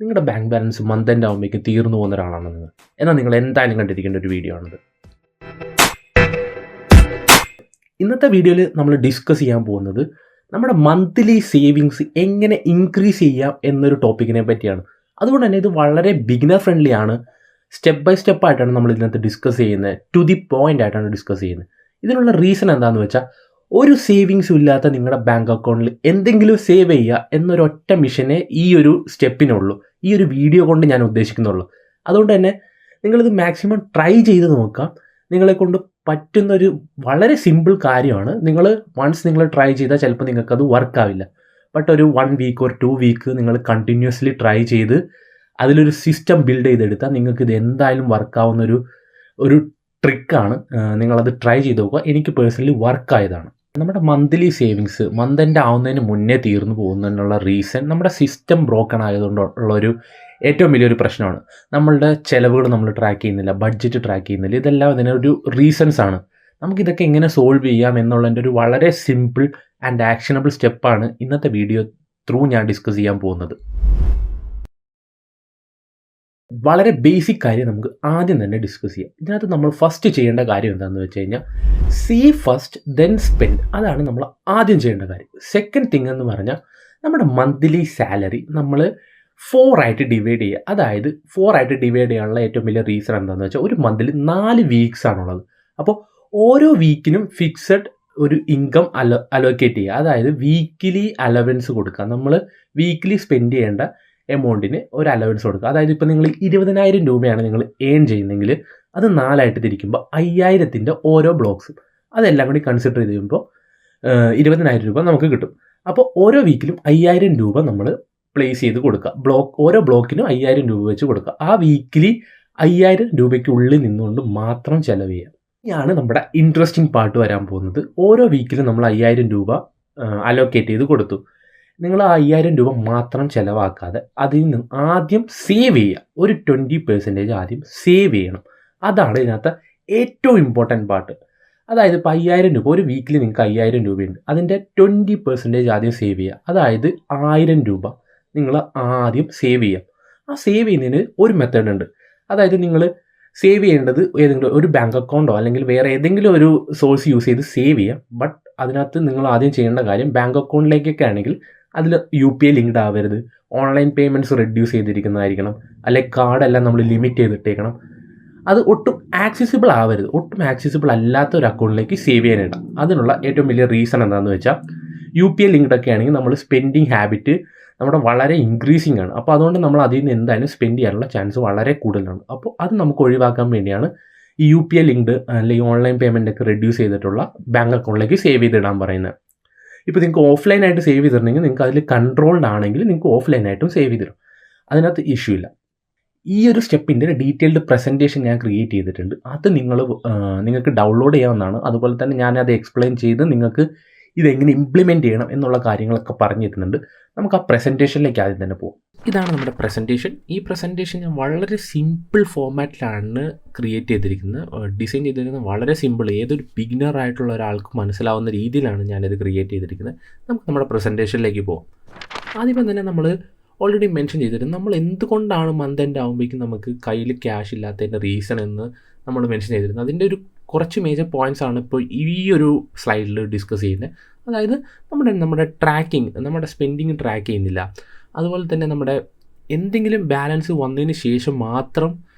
നിങ്ങളുടെ bank balance month end ആകുമ്പോഴേക്കും തീർന്നു പോകുന്ന ഒരാളാണ് നിങ്ങൾ. എന്നാൽ നിങ്ങൾ എന്തായാലും കണ്ടിരിക്കേണ്ട ഒരു വീഡിയോ ആണിത്. ഇന്നത്തെ വീഡിയോയിൽ നമ്മൾ ഡിസ്കസ് ചെയ്യാൻ പോകുന്നത് നമ്മുടെ മന്ത്ലി സേവിങ്സ് എങ്ങനെ ഇൻക്രീസ് ചെയ്യാം എന്നൊരു ടോപ്പിക്കിനെ പറ്റിയാണ്. അതുകൊണ്ട് തന്നെ ഇത് വളരെ ബിഗിനർ ഫ്രണ്ട്ലി ആണ്. സ്റ്റെപ്പ് ബൈ സ്റ്റെപ്പ് ആയിട്ടാണ് നമ്മൾ ഇതിനകത്ത് ഡിസ്കസ് ചെയ്യുന്നത്. ടു ദി പോയിന്റ് ആയിട്ടാണ് ഡിസ്കസ് ചെയ്യുന്നത്. ഇതിനുള്ള റീസൺ എന്താണെന്ന് വെച്ചാൽ, ഒരു സേവിങ്സും ഇല്ലാത്ത നിങ്ങളുടെ ബാങ്ക് അക്കൗണ്ടിൽ എന്തെങ്കിലും സേവ് ചെയ്യുക എന്നൊരൊറ്റ മിഷനെ ഈ ഒരു സ്റ്റെപ്പിനുള്ളൂ, ഈ ഒരു വീഡിയോ കൊണ്ട് ഞാൻ ഉദ്ദേശിക്കുന്നുള്ളൂ. അതുകൊണ്ട് തന്നെ നിങ്ങളിത് മാക്സിമം ട്രൈ ചെയ്ത് നോക്കാം. നിങ്ങളെ കൊണ്ട് പറ്റുന്നൊരു വളരെ സിമ്പിൾ കാര്യമാണ്. വൺസ് നിങ്ങൾ ട്രൈ ചെയ്താൽ ചിലപ്പോൾ നിങ്ങൾക്കത് വർക്കാവില്ല. ബട്ട് ഒരു 1 വീക്ക് or 2 വീക്ക് നിങ്ങൾ കണ്ടിന്യൂസ്ലി ട്രൈ ചെയ്ത് അതിലൊരു സിസ്റ്റം ബിൽഡ് ചെയ്തെടുത്താൽ നിങ്ങൾക്കിത് എന്തായാലും വർക്കാവുന്നൊരു ട്രിക്കാണ്. നിങ്ങളത് ട്രൈ ചെയ്ത് നോക്കുക. എനിക്ക് പേഴ്സണലി വർക്കായതാണ്. നമ്മുടെ മന്ത്ലി സേവിങ്സ് മന്ത് എൻഡ് ആവുന്നതിന് മുന്നേ തീർന്നു പോകുന്നതിനുള്ള റീസൺ നമ്മുടെ സിസ്റ്റം ബ്രോക്കൺ ആയതുകൊണ്ടുള്ളൊരു ഏറ്റവും വലിയൊരു പ്രശ്നമാണ്. നമ്മളുടെ ചിലവുകൾ നമ്മൾ ട്രാക്ക് ചെയ്യുന്നില്ല, ബഡ്ജറ്റ് ട്രാക്ക് ചെയ്യുന്നില്ല. ഇതെല്ലാം ഇതിനൊരു റീസൺസ് ആണ്. നമുക്കിതൊക്കെ എങ്ങനെ സോൾവ് ചെയ്യാം എന്നുള്ളതിൻ്റെ ഒരു വളരെ സിമ്പിൾ ആൻഡ് ആക്ഷനബിൾ സ്റ്റെപ്പാണ് ഇന്നത്തെ വീഡിയോ ത്രൂ ഞാൻ ഡിസ്കസ് ചെയ്യാൻ പോകുന്നത്. വളരെ ബേസിക് കാര്യം നമുക്ക് ആദ്യം തന്നെ ഡിസ്കസ് ചെയ്യാം. ഇതിനകത്ത് നമ്മൾ ഫസ്റ്റ് ചെയ്യേണ്ട കാര്യം എന്താണെന്ന് വെച്ച് കഴിഞ്ഞാൽ, സേവ് ഫസ്റ്റ് ദെൻ സ്പെൻഡ്. അതാണ് നമ്മൾ ആദ്യം ചെയ്യേണ്ട കാര്യം. സെക്കൻഡ് തിങ് എന്ന് പറഞ്ഞാൽ, നമ്മുടെ മന്ത്ലി സാലറി നമ്മൾ 4 ആയിട്ട് ഡിവൈഡ് ചെയ്യുക. അതായത് 4 ആയിട്ട് ഡിവൈഡ് ചെയ്യാനുള്ള ഏറ്റവും വലിയ റീസൺ എന്താണെന്ന് വെച്ചാൽ, ഒരു മന്തിൽ 4 വീക്സ് ആണുള്ളത്. അപ്പോൾ ഓരോ വീക്കിനും ഫിക്സഡ് ഒരു ഇൻകം അലോക്കേറ്റ് ചെയ്യുക. അതായത് വീക്കിലി അലവൻസ് കൊടുക്കുക. നമ്മൾ വീക്കിലി സ്പെൻഡ് ചെയ്യേണ്ട എമൗണ്ടിന് ഒരു അലവൻസ് കൊടുക്കുക. അതായത് ഇപ്പോൾ നിങ്ങൾ 20,000 രൂപയാണ് നിങ്ങൾ ഏൺ ചെയ്യുന്നതെങ്കിൽ അത് 4 ആയിട്ട് തിരിക്കുമ്പോൾ 5,000ൻ്റെ ഓരോ ബ്ലോക്സും അതെല്ലാം കൂടി കൺസിഡർ ചെയ്ത് കഴിയുമ്പോൾ 20,000 രൂപ നമുക്ക് കിട്ടും. അപ്പോൾ ഓരോ വീക്കിലും 5,000 രൂപ നമ്മൾ പ്ലേസ് ചെയ്ത് കൊടുക്കുക. ഓരോ ബ്ലോക്കിനും 5,000 രൂപ വെച്ച് കൊടുക്കുക. ആ വീക്കിലി 5,000 രൂപയ്ക്കുള്ളിൽ നിന്നുകൊണ്ട് മാത്രം ചെലവ് ചെയ്യുക. ഇനിയാണ് നമ്മുടെ ഇൻട്രസ്റ്റിംഗ് പാർട്ട് വരാൻ പോകുന്നത്. ഓരോ വീക്കിലും നമ്മൾ 5,000 രൂപ അലോക്കേറ്റ് ചെയ്ത് കൊടുത്തു. നിങ്ങൾ ആ 5,000 രൂപ മാത്രം ചിലവാക്കാതെ അതിൽ നിന്ന് ആദ്യം സേവ് ചെയ്യുക. ഒരു 20% ആദ്യം സേവ് ചെയ്യണം. അതാണ് ഇതിനകത്ത് ഏറ്റവും ഇമ്പോർട്ടൻറ്റ് പാർട്ട്. അതായത് ഇപ്പോൾ 5,000 രൂപ ഒരു വീക്കിൽ നിങ്ങൾക്ക് 5,000 രൂപയുണ്ട്. അതിൻ്റെ 20% ആദ്യം സേവ് ചെയ്യുക. അതായത് 1,000 രൂപ നിങ്ങൾ ആദ്യം സേവ് ചെയ്യാം. ആ സേവ് ചെയ്യുന്നതിന് ഒരു മെത്തേഡ് ഉണ്ട്. അതായത് നിങ്ങൾ സേവ് ചെയ്യേണ്ടത് ഏതെങ്കിലും ഒരു ബാങ്ക് അക്കൗണ്ടോ അല്ലെങ്കിൽ വേറെ ഏതെങ്കിലും ഒരു സോഴ്സ് യൂസ് ചെയ്ത് സേവ് ചെയ്യാം. ബട്ട് അതിനകത്ത് നിങ്ങൾ ആദ്യം ചെയ്യേണ്ട കാര്യം, ബാങ്ക് അക്കൗണ്ടിലേക്കൊക്കെ ആണെങ്കിൽ അതിൽ UPI ലിങ്ക്ഡ് ആവരുത്, ഓൺലൈൻ പേയ്മെൻറ്റ്സ് റെഡ്യൂസ് ചെയ്തിരിക്കുന്നതായിരിക്കണം, അല്ലെങ്കിൽ കാർഡെല്ലാം നമ്മൾ ലിമിറ്റ് ചെയ്തിട്ടേക്കണം. അത് ഒട്ടും ആക്സസിബിൾ ആവരുത്. ഒട്ടും ആക്സസിബിൾ അല്ലാത്ത ഒരു അക്കൗണ്ടിലേക്ക് സേവ് ചെയ്യാനിടാം. അതിനുള്ള ഏറ്റവും വലിയ റീസൺ എന്താണെന്ന് വെച്ചാൽ, UPI ലിങ്ക്ഡ് ഒക്കെ ആണെങ്കിൽ നമ്മൾ സ്പെൻഡിങ് ഹാബിറ്റ് നമ്മുടെ വളരെ ഇൻക്രീസിങ് ആണ്. അപ്പോൾ അതുകൊണ്ട് നമ്മൾ അതിൽ നിന്ന് എന്തായാലും സ്പെൻഡ് ചെയ്യാനുള്ള ചാൻസ് വളരെ കൂടുതലാണ്. അപ്പോൾ അത് നമുക്ക് ഒഴിവാക്കാൻ വേണ്ടിയാണ് ഈ UPI ലിങ്ക്ഡ് അല്ലെങ്കിൽ ഓൺലൈൻ പേയ്മെൻ്റ് ഒക്കെ റെഡ്യൂസ് ചെയ്തിട്ടുള്ള ബാങ്ക് അക്കൗണ്ടിലേക്ക് സേവ് ചെയ്തിടാൻ പറയുന്നത്. ഇപ്പോൾ നിങ്ങൾക്ക് ഓഫ്ലൈനായിട്ട് സേവ് ചെയ്തിട്ടുണ്ടെങ്കിൽ നിങ്ങൾക്ക് അതിൽ കൺട്രോൾഡ് ആണെങ്കിൽ നിങ്ങൾക്ക് ഓഫ്ലൈനായിട്ടും സേവ് ചെയ്തിടും. അതിനകത്ത് ഇഷ്യൂ ഇല്ല. ഈ ഒരു സ്റ്റെപ്പിൻ്റെ ഡീറ്റെയിൽഡ് പ്രസൻറ്റേഷൻ ഞാൻ ക്രിയേറ്റ് ചെയ്തിട്ടുണ്ട്. അത് നിങ്ങൾക്ക് ഡൗൺലോഡ് ചെയ്യാവുന്നതാണ്. അതുപോലെ തന്നെ ഞാനത് എക്സ്പ്ലെയിൻ ചെയ്ത് നിങ്ങൾക്ക് ഇതെങ്ങനെ ഇംപ്ലിമെൻറ്റ് ചെയ്യണം എന്നുള്ള കാര്യങ്ങളൊക്കെ പറഞ്ഞു തരുന്നുണ്ട്. നമുക്ക് ആ പ്രസൻറ്റേഷനിലേക്ക് ആദ്യം തന്നെ പോകും. ഇതാണ് നമ്മുടെ പ്രസൻറ്റേഷൻ. ഈ പ്രസൻറ്റേഷൻ ഞാൻ വളരെ സിമ്പിൾ ഫോമാറ്റിലാണ് ക്രിയേറ്റ് ചെയ്തിരിക്കുന്നത്. ഡിസൈൻ ചെയ്തിരിക്കുന്നത് വളരെ സിമ്പിൾ, ഏതൊരു ബിഗിനർ ആയിട്ടുള്ള ഒരാൾക്ക് മനസ്സിലാവുന്ന രീതിയിലാണ് ഞാനിത് ക്രിയേറ്റ് ചെയ്തിരിക്കുന്നത്. നമുക്ക് നമ്മുടെ പ്രസൻറ്റേഷനിലേക്ക് പോകാം. ആദ്യമേ തന്നെ നമ്മൾ ഓൾറെഡി മെൻഷൻ ചെയ്തിരുന്നു, നമ്മൾ എന്തുകൊണ്ടാണ് മന്ത് എൻഡ് ആകുമ്പോഴേക്കും നമുക്ക് കയ്യിൽ ക്യാഷ് ഇല്ലാത്തതിൻ്റെ റീസൺ എന്ന് നമ്മൾ മെൻഷൻ ചെയ്തിരുന്നു. അതിൻ്റെ ഒരു കുറച്ച് മേജർ പോയിൻറ്റ്സ് ആണ് ഇപ്പോൾ ഈ ഒരു സ്ലൈഡിൽ ഡിസ്കസ് ചെയ്യുന്നത്. അതായത് നമ്മുടെ ട്രാക്കിംഗ്, നമ്മുടെ സ്പെൻഡിങ് ട്രാക്ക് ചെയ്യുന്നില്ല. അതുപോലെ തന്നെ നമ്മുടെ എന്തെങ്കിലും ബാലൻസ് വന്നതിന് ശേഷം മാത്രം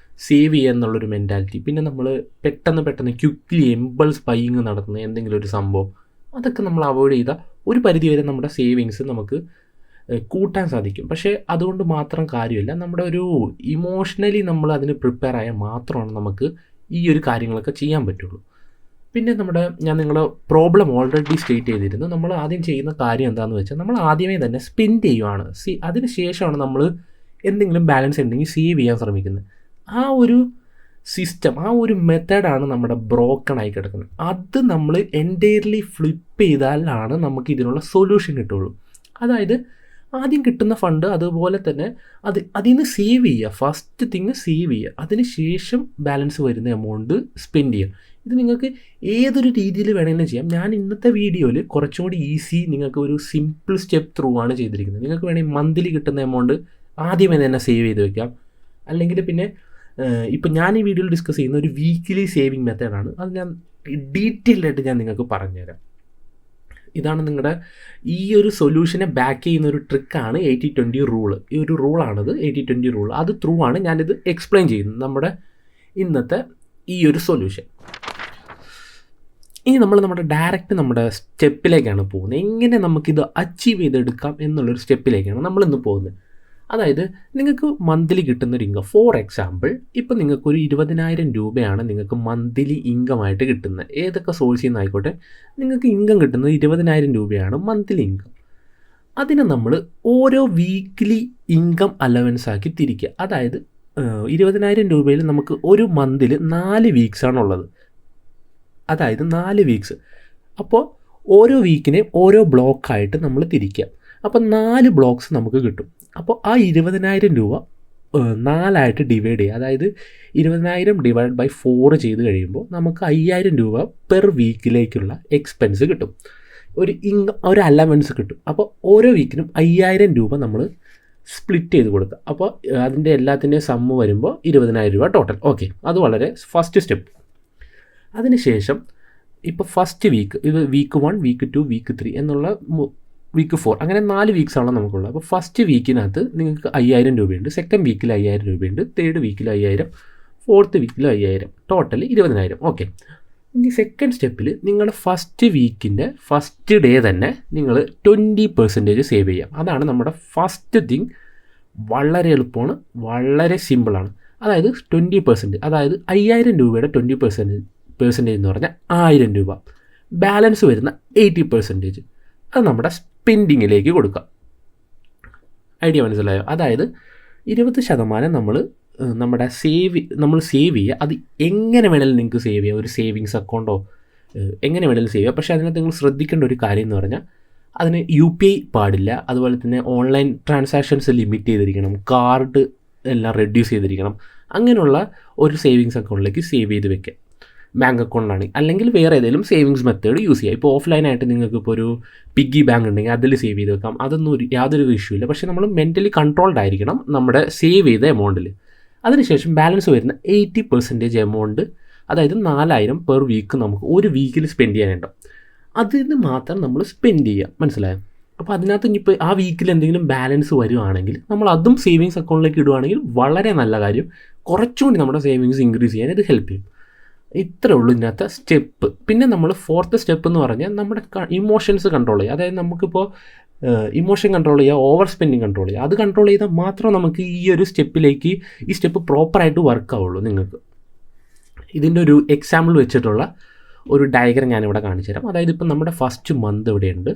സേവ് ചെയ്യുക എന്നുള്ളൊരു മെൻറ്റാലിറ്റി. പിന്നെ നമ്മൾ പെട്ടെന്ന് ക്വിക്ക്ലി ഇമ്പൾസ് ബൈയിങ് നടത്തുന്ന എന്തെങ്കിലും ഒരു സംഭവം, അതൊക്കെ നമ്മൾ അവോയ്ഡ് ചെയ്താൽ ഒരു പരിധിവരെ നമ്മുടെ സേവിങ്സ് നമുക്ക് കൂട്ടാൻ സാധിക്കും. പക്ഷേ അതുകൊണ്ട് മാത്രം കാര്യമില്ല. നമ്മുടെ ഒരു ഇമോഷണലി നമ്മൾ അതിന് പ്രിപ്പയർ ആയാൽ മാത്രമാണ് നമുക്ക് ഈ ഒരു കാര്യങ്ങളൊക്കെ ചെയ്യാൻ പറ്റുള്ളൂ. പിന്നെ ഞാൻ നിങ്ങളുടെ പ്രോബ്ലം ഓൾറെഡി സ്റ്റേറ്റ് ചെയ്തിരുന്നു. നമ്മൾ ആദ്യം ചെയ്യുന്ന കാര്യം എന്താണെന്ന് വെച്ചാൽ, നമ്മൾ ആദ്യമേ തന്നെ സ്പെൻഡ് ചെയ്യുവാണ്. അതിന് ശേഷമാണ് നമ്മൾ എന്തെങ്കിലും ബാലൻസ് ഉണ്ടെങ്കിൽ സേവ് ചെയ്യാൻ ശ്രമിക്കുന്നത്. ആ ഒരു സിസ്റ്റം, ആ ഒരു മെത്തേഡാണ് നമ്മുടെ ബ്രോക്കൺ ആയി കിടക്കുന്നത്. അത് നമ്മൾ എൻറ്റയർലി ഫ്ലിപ്പ് ചെയ്താലാണ് നമുക്ക് ഇതിനുള്ള സൊല്യൂഷൻ കിട്ടുള്ളൂ. അതായത് ആദ്യം കിട്ടുന്ന ഫണ്ട് അതുപോലെ തന്നെ അതിൽ നിന്ന് സേവ് ചെയ്യുക. ഫസ്റ്റ് തിങ് സേവ് ചെയ്യുക. അതിന് ശേഷം ബാലൻസ് വരുന്ന എമൗണ്ട് സ്പെൻഡ് ചെയ്യുക. ഇത് നിങ്ങൾക്ക് ഏതൊരു രീതിയിൽ വേണമെങ്കിലും ചെയ്യാം. ഞാൻ ഇന്നത്തെ വീഡിയോയിൽ കുറച്ചും കൂടി ഈസി, നിങ്ങൾക്ക് ഒരു സിമ്പിൾ സ്റ്റെപ്പ് ത്രൂ ആണ് ചെയ്തിരിക്കുന്നത്. നിങ്ങൾക്ക് വേണമെങ്കിൽ മന്ത്ലി കിട്ടുന്ന എമൗണ്ട് ആദ്യമേ തന്നെ സേവ് ചെയ്ത് വെക്കാം. അല്ലെങ്കിൽ പിന്നെ ഇപ്പം ഞാൻ ഈ വീഡിയോയിൽ ഡിസ്കസ് ചെയ്യുന്ന ഒരു വീക്കിലി സേവിങ് മെത്തേഡാണ്. അത് ഞാൻ ഡീറ്റെയിൽഡായിട്ട് ഞാൻ നിങ്ങൾക്ക് പറഞ്ഞുതരാം. ഇതാണ് നിങ്ങളുടെ ഈ ഒരു സൊല്യൂഷനെ ബാക്ക് ചെയ്യുന്ന ഒരു ട്രിക്കാണ് 80-20 റൂള്. ഈ ഒരു റൂളാണിത് 80-20 റൂൾ. അത് ത്രൂ ആണ് ഞാനിത് എക്സ്പ്ലെയിൻ ചെയ്യുന്നത് നമ്മുടെ ഇന്നത്തെ ഈ ഒരു സൊല്യൂഷൻ. ഇനി നമ്മുടെ ഡയറക്റ്റ് നമ്മുടെ സ്റ്റെപ്പിലേക്കാണ് പോകുന്നത്. എങ്ങനെ നമുക്കിത് അച്ചീവ് ചെയ്തെടുക്കാം എന്നുള്ളൊരു സ്റ്റെപ്പിലേക്കാണ് നമ്മളിന്ന് പോകുന്നത്. അതായത് നിങ്ങൾക്ക് മന്ത്ലി കിട്ടുന്നൊരു ഇൻകം, ഫോർ എക്സാമ്പിൾ ഇപ്പം നിങ്ങൾക്കൊരു 20,000 രൂപയാണ് നിങ്ങൾക്ക് മന്ത്ലി ഇൻകമായിട്ട് കിട്ടുന്നത്. ഏതൊക്കെ സോഴ്സിൽ നിന്നായിക്കോട്ടെ നിങ്ങൾക്ക് ഇൻകം കിട്ടുന്നത് 20,000 രൂപയാണ് മന്ത്ലി ഇൻകം. അതിനെ നമ്മൾ ഓരോ വീക്ക്ലി ഇൻകം അലവൻസ് ആക്കി തിരിക്കുക. അതായത് 20,000 രൂപയിൽ നമുക്ക് ഒരു മന്തിൽ 4 വീക്സാണുള്ളത്. അതായത് 4 വീക്സ്. അപ്പോൾ ഓരോ വീക്കിനെ ഓരോ ബ്ലോക്കായിട്ട് നമ്മൾ തിരിക്കുക. അപ്പോൾ 4 ബ്ലോക്സ് നമുക്ക് കിട്ടും. അപ്പോൾ ആ 20,000 രൂപ 4ആയിട്ട് ഡിവൈഡ് ചെയ്യുക. അതായത് 20,000 ഡിവൈഡ് ബൈ 4 ചെയ്ത് കഴിയുമ്പോൾ നമുക്ക് 5,000 രൂപ പെർ വീക്കിലേക്കുള്ള എക്സ്പെൻസ് കിട്ടും. ഒരു അലവൻസ് കിട്ടും. അപ്പോൾ ഓരോ വീക്കിനും 5,000 രൂപ നമ്മൾ സ്പ്ലിറ്റ് ചെയ്ത് കൊടുക്കുക. അപ്പോൾ അതിൻ്റെ എല്ലാത്തിൻ്റെയും സമ്മ് വരുമ്പോൾ 20,000 രൂപ ടോട്ടൽ. ഓക്കെ, അത് വളരെ ഫസ്റ്റ് സ്റ്റെപ്പ്. അതിനുശേഷം ഇപ്പോൾ ഫസ്റ്റ് വീക്ക്, ഇത് വീക്ക് 1, വീക്ക് 2, വീക്ക് 3 എന്നുള്ള വീക്ക് 4 അങ്ങനെ 4 വീക്സാണല്ലോ നമുക്കുള്ളത്. അപ്പോൾ ഫസ്റ്റ് വീക്കിനകത്ത് നിങ്ങൾക്ക് 5,000 രൂപയുണ്ട്, സെക്കൻഡ് വീക്കിൽ 5,000 രൂപയുണ്ട്, തേർഡ് വീക്കിൽ 5,000, ഫോർത്ത് വീക്കിൽ 5,000, ടോട്ടൽ 20,000. ഓക്കെ, ഇനി സെക്കൻഡ് സ്റ്റെപ്പിൽ നിങ്ങളുടെ ഫസ്റ്റ് വീക്കിൻ്റെ ഫസ്റ്റ് ഡേ തന്നെ നിങ്ങൾ 20% സേവ് ചെയ്യാം. അതാണ് നമ്മുടെ ഫസ്റ്റ് തിങ്. വളരെ എളുപ്പമാണ്, വളരെ സിമ്പിളാണ്. അതായത് 20%, അതായത് 5,000 രൂപയുടെ 20% എന്ന് പറഞ്ഞാൽ 1,000 രൂപ. ബാലൻസ് വരുന്ന 80% അത് നമ്മുടെ സ്പെൻഡിങ്ങിലേക്ക് കൊടുക്കാം. ഐഡിയ മനസ്സിലായോ? അതായത് 20% നമ്മൾ സേവ് ചെയ്യുക. അത് എങ്ങനെ വേണമെങ്കിലും നിങ്ങൾക്ക് സേവ് ചെയ്യാം. ഒരു സേവിങ്സ് അക്കൗണ്ടോ എങ്ങനെ വേണമെങ്കിലും സേവ് ചെയ്യാം. പക്ഷേ അതിനകത്ത് നിങ്ങൾ ശ്രദ്ധിക്കേണ്ട ഒരു കാര്യം എന്ന് പറഞ്ഞാൽ അതിന് UPI പാടില്ല. അതുപോലെ തന്നെ ഓൺലൈൻ ട്രാൻസാക്ഷൻസ് ലിമിറ്റ് ചെയ്തിരിക്കണം, കാർഡ് എല്ലാം റെഡ്യൂസ് ചെയ്തിരിക്കണം. അങ്ങനെയുള്ള ഒരു സേവിങ്സ് അക്കൗണ്ടിലേക്ക് സേവ് ചെയ്ത് വെക്കുക. ബാങ്ക് അക്കൗണ്ടാണ്, അല്ലെങ്കിൽ വേറെ ഏതെങ്കിലും സേവിങ്സ് മെത്തേഡ് യൂസ് ചെയ്യുക. ഇപ്പോൾ ഓഫ്ലൈനായിട്ട് നിങ്ങൾക്ക് ഇപ്പോൾ ഒരു പിഗ്ഗി ബാങ്ക് ഉണ്ടെങ്കിൽ അതിൽ സേവ് ചെയ്ത് വെക്കാം. അതൊന്നും യാതൊരു ഇഷ്യൂ ഇല്ല. പക്ഷേ നമ്മൾ മെൻ്റലി കൺട്രോൾഡ് ആയിരിക്കണം നമ്മുടെ സേവ് ചെയ്ത എമൗണ്ടിൽ. അതിനുശേഷം ബാലൻസ് വരുന്ന 80% എമൗണ്ട്, അതായത് 4,000 പെർ വീക്ക് നമുക്ക് ഒരു വീക്കിൽ സ്പെൻഡ് ചെയ്യാനുണ്ടാവും. അതിന് മാത്രം നമ്മൾ സ്പെൻഡ് ചെയ്യുക. മനസ്സിലായോ? അപ്പോൾ അതിനകത്ത് ഇനിയിപ്പോൾ ആ വീക്കിൽ എന്തെങ്കിലും ബാലൻസ് വരുവാണെങ്കിൽ നമ്മൾ അതും സേവിങ്സ് അക്കൗണ്ടിലേക്ക് ഇടുവാണെങ്കിൽ വളരെ നല്ല കാര്യം. കുറച്ചുകൂടി നമ്മുടെ സേവിങ്സ് ഇൻക്രീസ് ചെയ്യാൻ ഇത് ഹെൽപ്പ് ചെയ്യും. ഇത്രേ ഉള്ളൂ ഇതിനകത്ത് സ്റ്റെപ്പ്. പിന്നെ നമ്മൾ ഫോർത്ത് സ്റ്റെപ്പ് എന്ന് പറഞ്ഞാൽ നമ്മുടെ ഇമോഷൻസ് കൺട്രോൾ ചെയ്യുക. അതായത് നമുക്കിപ്പോൾ ഇമോഷൻ കൺട്രോൾ ചെയ്യുക, ഓവർ സ്പെൻഡിങ് കൺട്രോൾ ചെയ്യുക. അത് കൺട്രോൾ ചെയ്താൽ മാത്രം നമുക്ക് ഈ ഒരു സ്റ്റെപ്പിലേക്ക് ഈ സ്റ്റെപ്പ് പ്രോപ്പറായിട്ട് വർക്ക് ആവുള്ളൂ നിങ്ങൾക്ക്. ഇതിൻ്റെ ഒരു എക്സാമ്പിൾ വെച്ചിട്ടുള്ള ഒരു ഡയഗ്രം ഞാനിവിടെ കാണിച്ചു തരാം. അതായത് ഇപ്പം നമ്മുടെ ഫസ്റ്റ് മന്ത് ഇവിടെയുണ്ട്.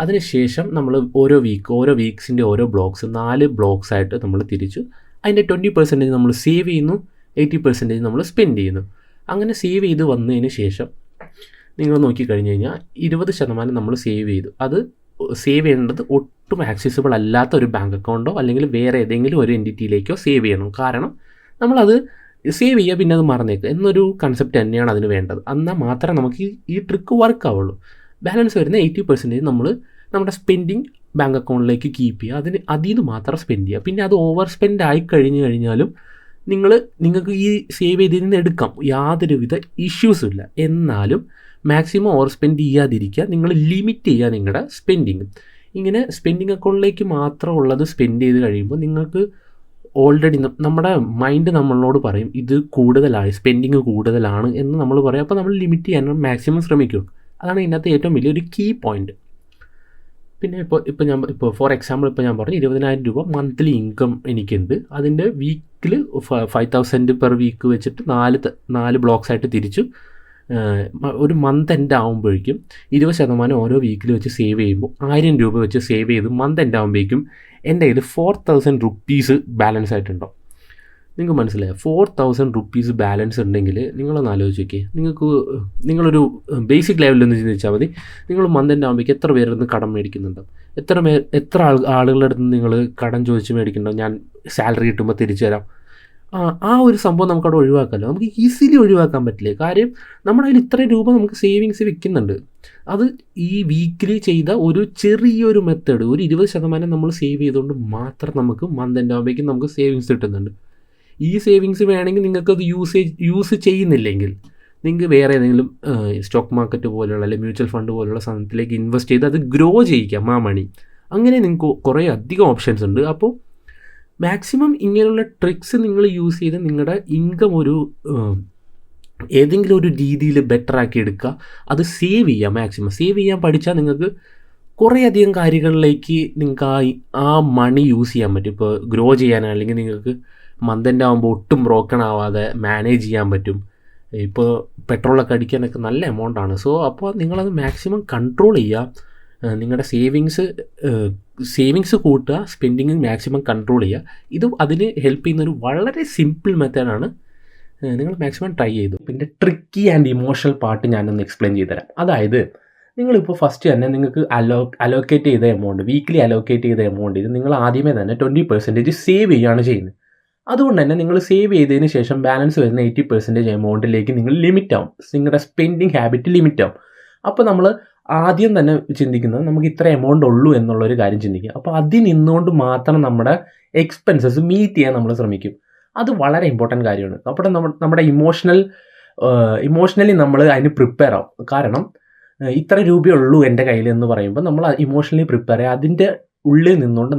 അതിനുശേഷം നമ്മൾ ഓരോ വീക്സിൻ്റെ ഓരോ ബ്ലോക്സ് 4 ബ്ലോക്സ് ആയിട്ട് നമ്മൾ തിരിച്ചു. അതിൻ്റെ 20% നമ്മൾ സേവ് ചെയ്യുന്നു, 80% നമ്മൾ സ്പെൻഡ് ചെയ്യുന്നു. അങ്ങനെ സേവ് ചെയ്ത് വന്നതിന് ശേഷം നിങ്ങൾ നോക്കിക്കഴിഞ്ഞ് കഴിഞ്ഞാൽ 20% നമ്മൾ സേവ് ചെയ്തു. അത് സേവ് ചെയ്യേണ്ടത് ഒട്ടും ആക്സസിബിൾ അല്ലാത്ത ഒരു ബാങ്ക് അക്കൗണ്ടോ അല്ലെങ്കിൽ വേറെ ഏതെങ്കിലും ഒരു എൻറ്റിറ്റിയിലേക്കോ സേവ് ചെയ്യണം. കാരണം നമ്മളത് സേവ് ചെയ്യുക പിന്നെ അത് മറന്നേക്കുക എന്നൊരു കൺസെപ്റ്റ് തന്നെയാണ് അതിന് വേണ്ടത്. എന്നാൽ മാത്രമേ നമുക്ക് ഈ ട്രിക്ക് വർക്ക് ആവുള്ളൂ. ബാലൻസ് വരുന്ന 80% നമ്മൾ നമ്മുടെ സ്പെൻഡിങ് ബാങ്ക് അക്കൗണ്ടിലേക്ക് കീപ്പ് ചെയ്യുക. അതിൽ നിന്ന് മാത്രം സ്പെൻഡ് ചെയ്യുക. പിന്നെ അത് ഓവർ സ്പെൻഡ് ആയി കഴിഞ്ഞാലും നിങ്ങൾക്ക് ഈ സേവ് ചെയ്തതിൽ നിന്ന് എടുക്കാം, യാതൊരുവിധ ഇഷ്യൂസും ഇല്ല. എന്നാലും മാക്സിമം ഓവർ സ്പെൻഡ് ചെയ്യാതിരിക്കുക. നിങ്ങൾ ലിമിറ്റ് ചെയ്യുക നിങ്ങളുടെ സ്പെൻഡിങ്. ഇങ്ങനെ സ്പെൻഡിങ് അക്കൗണ്ടിലേക്ക് മാത്രം ഉള്ളത് സ്പെൻഡ് ചെയ്ത് കഴിയുമ്പോൾ നിങ്ങൾക്ക് ഓൾറെഡി നമ്മുടെ മൈൻഡ് നമ്മളോട് പറയും ഇത് കൂടുതലായി, സ്പെൻഡിങ് കൂടുതലാണ് എന്ന് നമ്മൾ പറയും. അപ്പോൾ നമ്മൾ ലിമിറ്റ് ചെയ്യാൻ മാക്സിമം ശ്രമിക്കും. അതാണ് ഇതിനകത്ത് ഏറ്റവും വലിയൊരു കീ പോയിൻറ്റ്. പിന്നെ ഇപ്പോൾ ഫോർ എക്സാമ്പിൾ ഞാൻ പറഞ്ഞു 20,000 രൂപ മന്ത്ലി ഇൻകം എനിക്കുണ്ട്. അതിൻ്റെ വീക്കിൽ 5,000 പെർ വീക്ക് വെച്ചിട്ട് 4 ബ്ലോക്സ് ആയിട്ട് തിരിച്ചു. ഒരു മന്ത് എൻഡ് ആകുമ്പോഴേക്കും 20% ഓരോ വീക്കിൽ വെച്ച് സേവ് ചെയ്യുമ്പോൾ 1,000 രൂപ വെച്ച് സേവ് ചെയ്ത് മന്ത് എൻഡ് ആകുമ്പോഴേക്കും എൻ്റെ കയ്യിൽ 4,000 റുപ്പീസ് ബാലൻസ് ആയിട്ടുണ്ടോ? നിങ്ങൾക്ക് മനസ്സിലായോ? 4,000 റുപ്പീസ് ബാലൻസ് ഉണ്ടെങ്കിൽ നിങ്ങളൊന്ന് ആലോചിച്ച് നോക്കിയേ. നിങ്ങളൊരു ബേസിക് ലെവലിലൊന്ന് ചിന്തിച്ചാൽ മതി. നിങ്ങൾ മന്ത് എൻഡ് ആകുമ്പോഴേക്കും എത്ര പേരിൽ നിന്ന് കടം മേടിക്കുന്നുണ്ടോ? എത്ര ആളുകളുടെ അടുത്ത് നിങ്ങൾ കടം ചോദിച്ച് മേടിക്കുന്നുണ്ടോ? ഞാൻ സാലറി കിട്ടുമ്പോൾ തിരിച്ചു തരാം. ആ ഒരു സംഭവം നമുക്കവിടെ ഒഴിവാക്കാമല്ലോ. നമുക്ക് ഈസിലി ഒഴിവാക്കാൻ പറ്റില്ലേ? കാര്യം നമ്മുടെ കയ്യിൽ ഇത്രയും രൂപ നമുക്ക് സേവിങ്സ് വെക്കുന്നുണ്ട്. അത് ഈ വീക്കിലി ചെയ്ത ഒരു ചെറിയൊരു മെത്തേഡ്, ഒരു 20% നമ്മൾ സേവ് ചെയ്തുകൊണ്ട് മാത്രം നമുക്ക് മന്ത് എൻഡ് ആകുമ്പോഴേക്കും നമുക്ക് സേവിങ്സ് കിട്ടുന്നുണ്ട്. ഈ സേവിങ്സ് വേണമെങ്കിൽ നിങ്ങൾക്കത് യൂസ് ചെയ്യുന്നില്ലെങ്കിൽ നിങ്ങൾക്ക് വേറെ ഏതെങ്കിലും സ്റ്റോക്ക് മാർക്കറ്റ് പോലെയുള്ള അല്ലെങ്കിൽ മ്യൂച്വൽ ഫണ്ട് പോലുള്ള സാധനത്തിലേക്ക് ഇൻവെസ്റ്റ് ചെയ്ത് അത് ഗ്രോ ചെയ്യിക്കാം ആ മണി. അങ്ങനെ നിങ്ങൾക്ക് കുറേ അധികം ഓപ്ഷൻസ് ഉണ്ട്. അപ്പോൾ മാക്സിമം ഇങ്ങനെയുള്ള ട്രിക്സ് നിങ്ങൾ യൂസ് ചെയ്ത് നിങ്ങളുടെ ഇൻകം ഏതെങ്കിലും ഒരു രീതിയിൽ ബെറ്റർ ആക്കി എടുക്കുക. അത് സേവ് ചെയ്യുക. മാക്സിമം സേവ് ചെയ്യാൻ പഠിച്ചാൽ നിങ്ങൾക്ക് കുറേയധികം കാര്യങ്ങളിലേക്ക് നിങ്ങൾക്ക് ആ മണി യൂസ് ചെയ്യാൻ പറ്റും. ഇപ്പോൾ ഗ്രോ ചെയ്യാൻ, അല്ലെങ്കിൽ നിങ്ങൾക്ക് മന്ത് എൻഡ് ആകുമ്പോൾ ഒട്ടും ബ്രോക്കൺ ആവാതെ മാനേജ് ചെയ്യാൻ പറ്റും. ഇപ്പോൾ പെട്രോളൊക്കെ അടിക്കാനൊക്കെ നല്ല എമൗണ്ടാണ്. സോ അപ്പോൾ നിങ്ങളത് മാക്സിമം കൺട്രോൾ ചെയ്യുക. നിങ്ങളുടെ സേവിങ്സ് കൂട്ടുക, സ്പെൻഡിങ് മാക്സിമം കൺട്രോൾ ചെയ്യുക. ഇത് അതിന് ഹെൽപ്പ് ചെയ്യുന്നൊരു വളരെ സിമ്പിൾ മെത്തേഡാണ്. നിങ്ങൾ മാക്സിമം ട്രൈ ചെയ്തു. പിന്നെ ട്രിക്കി ആൻഡ് ഇമോഷണൽ പാർട്ട് ഞാനൊന്ന് എക്സ്പ്ലെയിൻ ചെയ്തുതരാം. അതായത് നിങ്ങളിപ്പോൾ ഫസ്റ്റ് തന്നെ നിങ്ങൾക്ക് അലോക്കേറ്റ് ചെയ്ത എമൗണ്ട്, വീക്കിലി അലോക്കേറ്റ് ചെയ്ത എമൗണ്ട് ഇത് നിങ്ങൾ ആദ്യമേ തന്നെ 20% സേവ് ചെയ്യുകയാണ് ചെയ്യുന്നത്. അതുകൊണ്ട് തന്നെ നിങ്ങൾ സേവ് ചെയ്തതിന് ശേഷം ബാലൻസ് വരുന്ന 80% എമൗണ്ടിലേക്ക് നിങ്ങൾ ലിമിറ്റ് ആവും. നിങ്ങളുടെ സ്പെൻഡിങ് ഹാബിറ്റ് ലിമിറ്റ് ആവും. അപ്പോൾ നമ്മൾ ആദ്യം തന്നെ ചിന്തിക്കുന്നത് നമുക്ക് ഇത്ര എമൗണ്ട് ഉള്ളൂ എന്നുള്ളൊരു കാര്യം ചിന്തിക്കുക. അപ്പോൾ അതിൽ നിന്നുകൊണ്ട് മാത്രം നമ്മുടെ എക്സ്പെൻസസ് മീറ്റ് ചെയ്യാൻ നമ്മൾ ശ്രമിക്കും. അത് വളരെ ഇമ്പോർട്ടൻറ്റ് കാര്യമാണ്. അപ്പോൾ നമ്മുടെ ഇമോഷണലി നമ്മൾ അതിന് പ്രിപ്പയർ ആവും. കാരണം ഇത്ര രൂപയുള്ളൂ എൻ്റെ കയ്യിൽ എന്ന് പറയുമ്പോൾ നമ്മൾ ഇമോഷണലി പ്രിപ്പയർ ചെയ്യുക. അതിൻ്റെ ഉള്ളിൽ നിന്നുകൊണ്ട്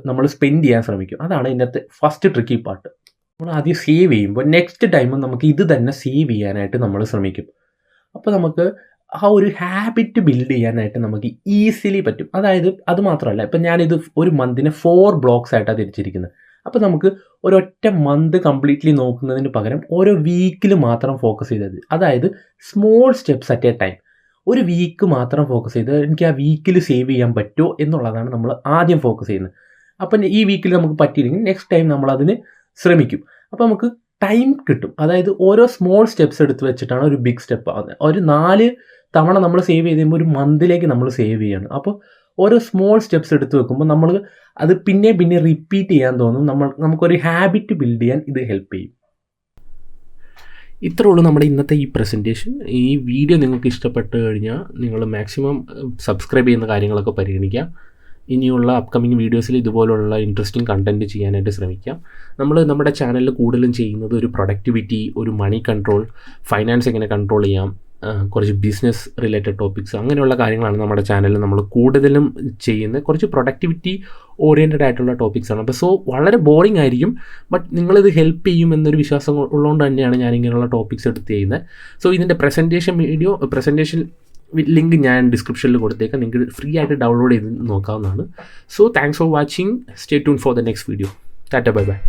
നമ്മൾ സ്പെൻഡ് ചെയ്യാൻ ശ്രമിക്കും. അതാണ് ഇതിനകത്ത് ഫസ്റ്റ് ട്രിക്കി പാർട്ട്. നമ്മൾ ആദ്യം സേവ് ചെയ്യുമ്പോൾ നെക്സ്റ്റ് ടൈം നമുക്ക് ഇത് തന്നെ സേവ് ചെയ്യാനായിട്ട് നമ്മൾ ശ്രമിക്കും. അപ്പോൾ നമുക്ക് ആ ഒരു ഹാബിറ്റ് ബിൽഡ് ചെയ്യാനായിട്ട് നമുക്ക് ഈസിലി പറ്റും. അതായത് അത് മാത്രമല്ല, ഇപ്പം ഞാനിത് ഒരു മന്തിനെ 4 ബ്ലോക്സ് ആയിട്ടാണ് തിരിച്ചിരിക്കുന്നത്. അപ്പോൾ നമുക്ക് ഒരൊറ്റ മന്ത് കംപ്ലീറ്റ്ലി നോക്കുന്നതിന് പകരം ഓരോ വീക്കിൽ മാത്രം ഫോക്കസ് ചെയ്തത്. അതായത് small steps at A time. ഒരു വീക്ക് മാത്രം ഫോക്കസ് ചെയ്ത് എനിക്ക് ആ വീക്കിൽ സേവ് ചെയ്യാൻ പറ്റുമോ എന്നുള്ളതാണ് നമ്മൾ ആദ്യം ഫോക്കസ് ചെയ്യുന്നത്. അപ്പം ഈ വീക്കിൽ നമുക്ക് പറ്റിയില്ലെങ്കിൽ നെക്സ്റ്റ് ടൈം നമ്മളതിന് ശ്രമിക്കും. അപ്പോൾ നമുക്ക് ടൈം കിട്ടും. അതായത് ഓരോ സ്മോൾ സ്റ്റെപ്സ് എടുത്ത് വെച്ചിട്ടാണ് ഒരു ബിഗ് സ്റ്റെപ്പ് ആകുന്നത്. ഒരു 4 തവണ നമ്മൾ സേവ് ചെയ്ത് കഴിയുമ്പോൾ ഒരു മന്തിലേക്ക് നമ്മൾ സേവ് ചെയ്യണം. അപ്പോൾ ഓരോ സ്മോൾ സ്റ്റെപ്സ് എടുത്ത് വെക്കുമ്പോൾ നമ്മൾ അത് പിന്നെ റിപ്പീറ്റ് ചെയ്യാൻ തോന്നും. നമുക്കൊരു ഹാബിറ്റ് ബിൽഡ് ചെയ്യാൻ ഇത് ഹെൽപ്പ് ചെയ്യും. ഇത്രേ ഉള്ളൂ നമ്മുടെ ഇന്നത്തെ ഈ പ്രസൻറ്റേഷൻ. ഈ വീഡിയോ നിങ്ങൾക്ക് ഇഷ്ടപ്പെട്ട് കഴിഞ്ഞാൽ നിങ്ങൾ മാക്സിമം സബ്സ്ക്രൈബ് ചെയ്യുന്ന കാര്യങ്ങളൊക്കെ പരിഗണിക്കുക. ഇനിയുള്ള അപ്കമിങ് വീഡിയോസിൽ ഇതുപോലുള്ള ഇൻട്രസ്റ്റിംഗ് കണ്ടൻറ്റ് ചെയ്യാനായിട്ട് ശ്രമിക്കാം. നമ്മുടെ ചാനലിൽ കൂടുതലും ചെയ്യുന്നത് ഒരു പ്രൊഡക്ടിവിറ്റി, ഒരു മണി കൺട്രോൾ, ഫൈനാൻസ് എങ്ങനെ കൺട്രോൾ ചെയ്യാം, കുറച്ച് ബിസിനസ് റിലേറ്റഡ് ടോപ്പിക്സ്, അങ്ങനെയുള്ള കാര്യങ്ങളാണ് നമ്മുടെ ചാനലിൽ നമ്മൾ കൂടുതലും ചെയ്യുന്നത്. കുറച്ച് പ്രൊഡക്ടിവിറ്റി ഓറിയൻറ്റഡ് ആയിട്ടുള്ള ടോപ്പിക്സാണ്. അപ്പോൾ വളരെ ബോറിംഗ് ആയിരിക്കും, ബട്ട് നിങ്ങളിത് ഹെൽപ്പ് ചെയ്യും എന്നൊരു വിശ്വാസം ഉള്ളതുകൊണ്ട് തന്നെയാണ് ഞാൻ ഇങ്ങനെയുള്ള ടോപ്പിക്സ് എടുത്ത് ചെയ്യുന്നത്. ഇതിൻ്റെ പ്രസൻറ്റേഷൻ ലിങ്ക് ഞാൻ ഡിസ്ക്രിപ്ഷനിൽ കൊടുത്തേക്കാം. നിങ്ങൾക്ക് ഫ്രീ ആയിട്ട് ഡൗൺലോഡ് ചെയ്ത് നോക്കാവുന്നതാണ്. Thanks for watching. Stay tune for the next video. Tata, bye bye.